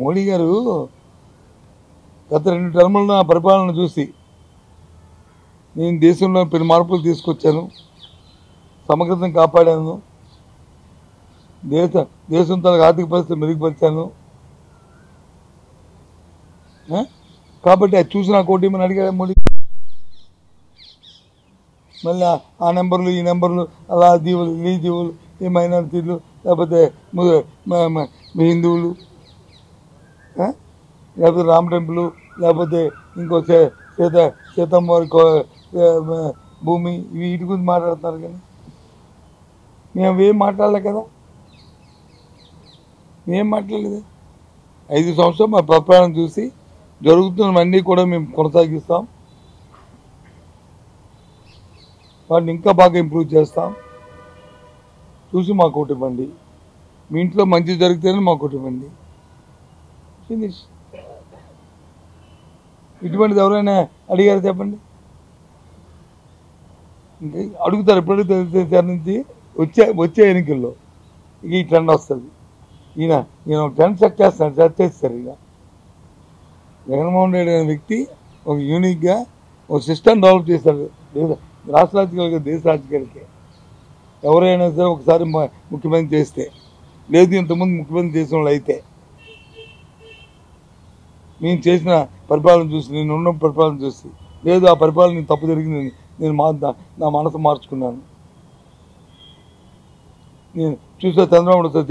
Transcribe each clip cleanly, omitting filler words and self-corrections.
మోడీ గారు గత 2 టర్ముల నా పరిపాలన చూసి నేను దేశంలో పెను మార్పులు తీసుకొచ్చాను, సమగ్రతను కాపాడాను, దేశం తన ఆర్థిక పరిస్థితి మెరుగుపరిచాను. కాబట్టి అది చూసి నాకు ఓటీమని అడిగాడు మోడీ. మళ్ళీ ఆ నెంబర్లు ఈ నెంబర్లు అలా దీవులు ఈ దీవులు ఈ మైనారిటీలు లేకపోతే హిందువులు లేకపోతే రామ్ టెంపుల్ లేకపోతే ఇంకో సీతమ్మ వారి భూమి వీటి గురించి మాట్లాడుతున్నారు. కానీ మేము ఏం మాట్లాడలే కదా, మేం మాట్లాడలేదు. 5 సంవత్సరాలు మా పరిపాలన చూసి జరుగుతున్నవన్నీ కూడా మేము కొనసాగిస్తాం, వాటిని ఇంకా బాగా ఇంప్రూవ్ చేస్తాం. చూసి మాకు ఓటు ఇవ్వండి, మీ ఇంట్లో మంచి జరిగితేనే మాకు ఓటు ఇవ్వండి. ఫినిష్. ఇటువంటిది ఎవరైనా అడిగారు చెప్పండి? ఇంకా అడుగుతారు ఎప్పుడు తెలిసే నుంచి వచ్చే ఎన్నికల్లో ఈ ట్రెండ్ వస్తుంది. ఈయన ట్రెండ్ సెట్ చేస్తారు. ఇక జగన్మోహన్ రెడ్డి అనే వ్యక్తి ఒక యూనిక్గా ఒక సిస్టమ్ డెవలప్ చేశాడు రాష్ట్ర రాజకీయాలకి, దేశ రాజకీయాలకి. ఎవరైనా సరే ఒకసారి ముఖ్యమంత్రి చేస్తే, లేదు ఇంతకుముందు ముఖ్యమంత్రి చేసిన వాళ్ళు అయితే, నేను చేసిన పరిపాలన చూసి, నేను ఉన్న పరిపాలన చూసి, లేదు ఆ పరిపాలన నేను తప్పు జరిగింది, నేను నా మనసు మార్చుకున్నాను. నేను చూసా చంద్రబాబు ఒకసారి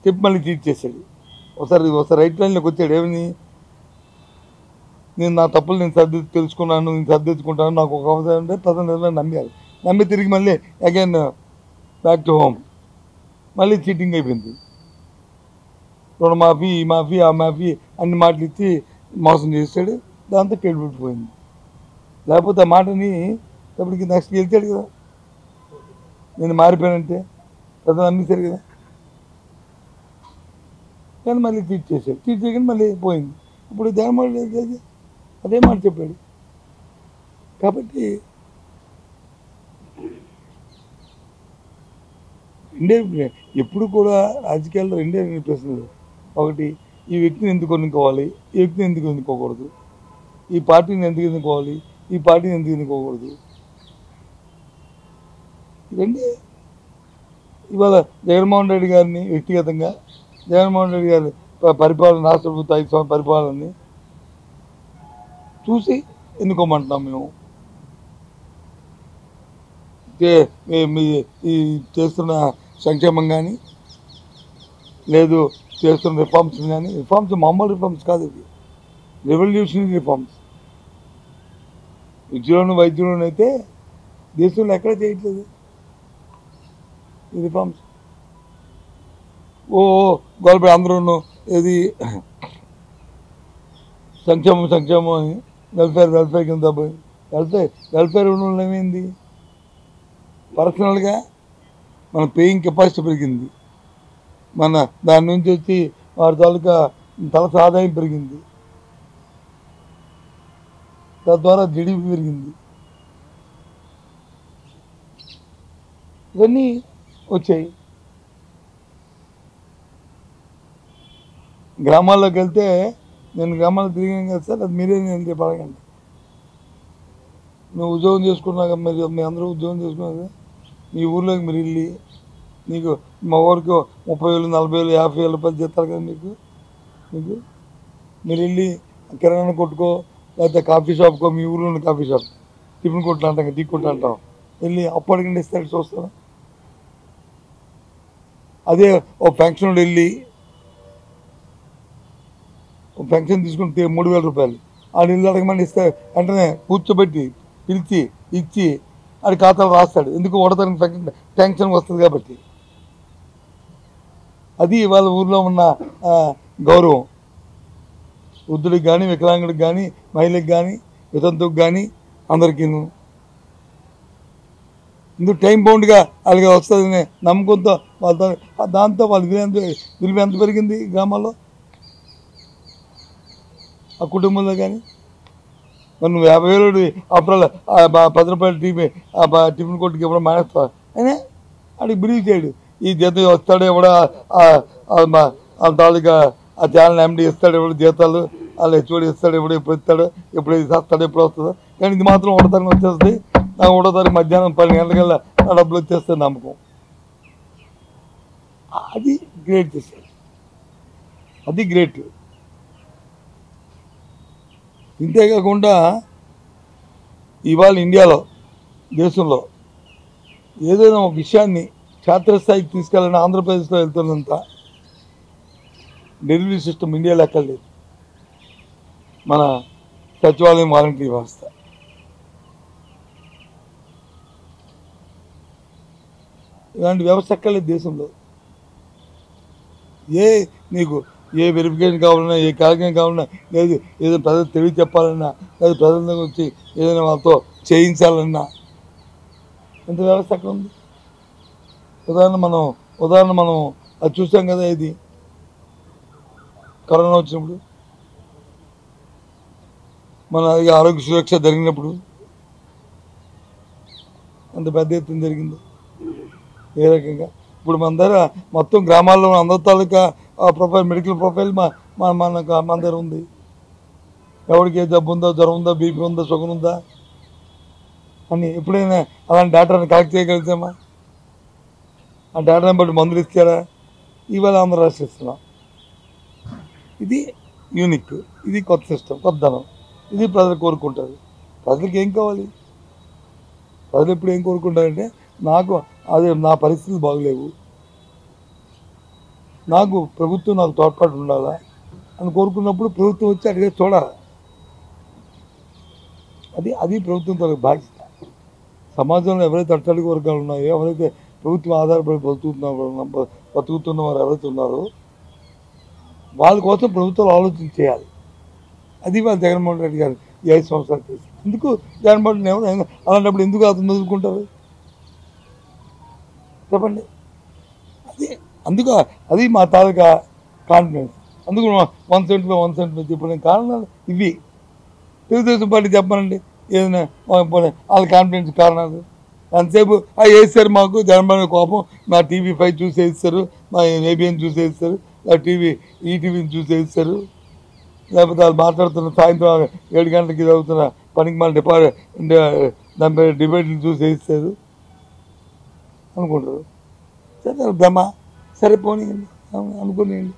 చెప్పి మళ్ళీ తీర్చేసాడు. ఒకసారి రైట్ లైన్లోకి వచ్చాడు. ఏమని, నేను నా తప్పులు నేను తెలుసుకున్నాను, నేను సర్దిద్దుకుంటాను, నాకు ఒక అవసరం ఉంటే ప్రజలు నమ్మి తిరిగి మళ్ళీ అగైన్ బ్యాక్ టు హోమ్. మళ్ళీ చీటింగ్ అయిపోయింది. రుణమాఫీ, ఈ మాఫీ, ఆ మాఫీ అన్ని మాటలు ఇచ్చి మోసం చేశాడు. దాంతో కేడిపెట్టిపోయింది. లేకపోతే ఆ మాటని ఎప్పటికి నెక్స్ట్ గెలిచాడు కదా. నేను మారిపోయానంటే ప్రజలు నమ్మేశారు కదా. కానీ మళ్ళీ తీర్చేసాడు. తీర్చేయగానే మళ్ళీ పోయింది. ఇప్పుడు జగన్మోహన్ రెడ్డి అదే మాట చెప్పాడు. కాబట్టి ఎప్పుడు కూడా రాజకీయాల్లో 2 ప్రశ్నలు. ఒకటి, ఈ వ్యక్తిని ఎందుకు ఎన్నుకోవాలి, ఈ వ్యక్తిని ఎందుకు ఎన్నుకోకూడదు, ఈ పార్టీని ఎందుకు ఎన్నుకోవాలి, ఈ పార్టీని ఎందుకు ఎన్నుకోకూడదు. ఇదండి ఇవాళ జగన్మోహన్ రెడ్డి గారిని వ్యక్తిగతంగా, జగన్మోహన్ రెడ్డి గారి పరిపాలన, రాష్ట్ర ప్రభుత్వ 5 సంవత్సరాల పరిపాలనని చూసి ఎన్నుకోమంటున్నాం మేము. ఈ చేస్తున్న సంక్షేమం కానీ, లేదు చేస్తున్న రిఫార్మ్స్ కానీ, రిఫార్మ్స్ మామూలు రిఫార్మ్స్ కాదు, ఇది రెవల్యూషనరీ రిఫార్మ్స్. విద్యలోను వైద్యులను అయితే దేశంలో ఎక్కడ చేయట్లేదు ఈ రిఫార్మ్స్. గవర్నమెంట్ అందరూ ఏది సంక్షేమం అని వెల్ఫేర్ కింద పోయి వెల్ఫేర్ ఉండడం ఏమైంది? పర్సనల్గా మన పేయింగ్ కెపాసిటీ పెరిగింది, మన దాని నుంచి వచ్చి వారి తాలూకా తలస ఆదాయం పెరిగింది, తద్వారా జీడిపి పెరిగింది. ఇవన్నీ వచ్చాయి. గ్రామాల్లోకి వెళ్తే, నేను గ్రామాల్లో తిరిగాను కదా సార్, అది మీరే నేను చెప్పాలంటే, నువ్వు ఉద్యోగం చేసుకున్నాక మీ అందరూ ఉద్యోగం చేసుకున్నాక మీ ఊర్లోకి మీరు వెళ్ళి, నీకు మా ఊరికి 30,000, 40,000, 50,000 రూపాయలు చేస్తారు కదా మీకు మీరు వెళ్ళి కిరాణా కొట్టుకో, లేకపోతే కాఫీ షాప్కో, మీ ఊళ్ళో ఉన్న కాఫీ షాప్, టిఫిన్ కొట్లు అంటాం, టీ కొట్లు అంటాం, వెళ్ళి అప్పు అడిగండి ఇస్తాడు చూస్తాను. అదే ఓ ఫంక్షన్ వెళ్ళి పెన్షన్ తీసుకుంటే 3,000 రూపాయలు ఆడు ఇల్లు అడగమని ఇస్తే వెంటనే కూర్చోబెట్టి పిలిచి ఇచ్చి ఆడి ఖాతాలు రాస్తాడు. ఎందుకు ఓడతానికి టెన్షన్ వస్తుంది కాబట్టి. అది వాళ్ళ ఊర్లో ఉన్న గౌరవం. వృద్ధుడికి కానీ, వికలాంగుడికి కానీ, మహిళకి కానీ, వితంతువుకి కానీ అందరికీ ఇందుకు టైం బౌండ్గా అలాగే వస్తుందని నమ్మకంతో వాళ్ళతో, దాంతో వాళ్ళ విలువ ఎంత పెరిగింది గ్రామాల్లో, ఆ కుటుంబంలో కానీ. మరి నువ్వు 50,000 అప్పుడు 10 రూపాయలు టిఫిన్ కొట్టుకి ఇవ్వడం మానేస్తావా? అయినా ఆడికి బిలీవ్ చేయడు. ఈ జత వస్తాడు ఎవడా తాలూకా ఆ ఛానల్ ఎండి ఇస్తాడు, ఎప్పుడు జీతాలు వాళ్ళు హెచ్ఓడి ఇస్తాడు, ఎప్పుడు ఇస్తాడు, ఎప్పుడు ఇస్తాడు, ఎప్పుడు వస్తుందో. కానీ ఇది మాత్రం 1వ తారీఖు వచ్చేస్తుంది. నాకు 1వ తారీఖు మధ్యాహ్నం 12 గంటలకల్లా నా డబ్బులు వచ్చేస్తే నమ్మకం. అది గ్రేట్ చేశారు, అది గ్రేట్. ఇంతేకాకుండా ఇవాళ ఇండియాలో, దేశంలో ఏదైనా ఒక విషయాన్ని క్షేత్రస్థాయికి తీసుకెళ్ళాలని ఆంధ్రప్రదేశ్లో వెళ్తున్నంత డెలివరీ సిస్టమ్ ఇండియాలో ఎక్కడ లేదు. మన సచివాలయం వాలంటరీ వ్యవస్థ ఇలాంటి వ్యవస్థ ఎక్కడ లేదు దేశంలో. నీకు ఏ వెరిఫికేషన్ కావాలన్నా, ఏ కార్యక్రమం కావాలన్నా, లేదు ఏదో ప్రజలు తెలివి చెప్పాలన్నా, లేదు ప్రజల దగ్గర వచ్చి ఏదైనా వాళ్ళతో చేయించాలన్నా ఇంత వ్యవస్థ అక్కడ ఉంది. ఉదాహరణ మనం అది చూసాం కదా, ఇది కరోనా వచ్చినప్పుడు, మన ఆరోగ్య సురక్ష జరిగినప్పుడు అంత పెద్ద ఎత్తున జరిగింది. ఏ రకంగా ఇప్పుడు మన దగ్గర మొత్తం గ్రామాల్లో అందరి తాలూకా ప్రొఫైల్, మెడికల్ ప్రొఫైల్ మన దగ్గర ఉంది. ఎవరికి ఏ జబ్బు ఉందో, జ్వరం ఉందా, బీపీ ఉందా, షుగర్ ఉందా అని ఎప్పుడైనా అలాంటి డేటాను కలెక్ట్ చేయగలిగామా? ఆ డేటాను బట్టి మందులు ఇచ్చారా? ఇవాళ ఆంధ్ర రాష్ట్రం ఇస్తున్నాం. ఇది యూనిక్, ఇది కొత్త సిస్టమ్, కొత్తదనం. ఇది ప్రజలు కోరుకుంటారు. ప్రజలకు ఏం కావాలి? ప్రజలు ఎప్పుడు ఏం కోరుకుంటారంటే, అదే నా పరిస్థితులు బాగలేవు, ప్రభుత్వం నాకు తోడ్పాటు ఉండాలా అని కోరుకున్నప్పుడు ప్రభుత్వం వచ్చి అడిగే చూడాలి. అది ప్రభుత్వం తనకు బాధ్యత. సమాజంలో ఎవరైతే అట్టడుగు వర్గాలు ఉన్నాయో, ఎవరైతే ప్రభుత్వం ఆధారపడి బతుకుతున్న వారు ఎవరైతే ఉన్నారో వాళ్ళ కోసం ప్రభుత్వాలు ఆలోచన చేయాలి. అది వాళ్ళు జగన్మోహన్ రెడ్డి గారు ఈ 5 సంవత్సరాలు చేసి. ఎందుకు జగన్మోహన్ రెడ్డి అలాంటప్పుడు ఎందుకు అతను వదులుకుంటారు చెప్పండి? అది మా తాలూకా కాన్ఫిడెన్స్. అందుకు 175 చెప్పిన కారణాలు ఇవి. తెలుగుదేశం పార్టీ చెప్పానండి ఏదైనా వాళ్ళ కాన్ఫిడెన్స్ కారణాలు. అంతసేపు వేస్తారు మాకు జగన్మోహన్ కోపం, మా TV5 చూసి వేస్తారు, మా ABN చూసి వేస్తారు, ఈటీవీని చూసి వేస్తారు, లేకపోతే వాళ్ళు మాట్లాడుతున్న సాయంత్రం 7 గంటలకి చదువుతున్న పనికి మన డిబేట్లు చూసి వేస్తారు అనుకుంటారు. సరే భ్రమ, సరే పోనీయండి అనుకోనియండి.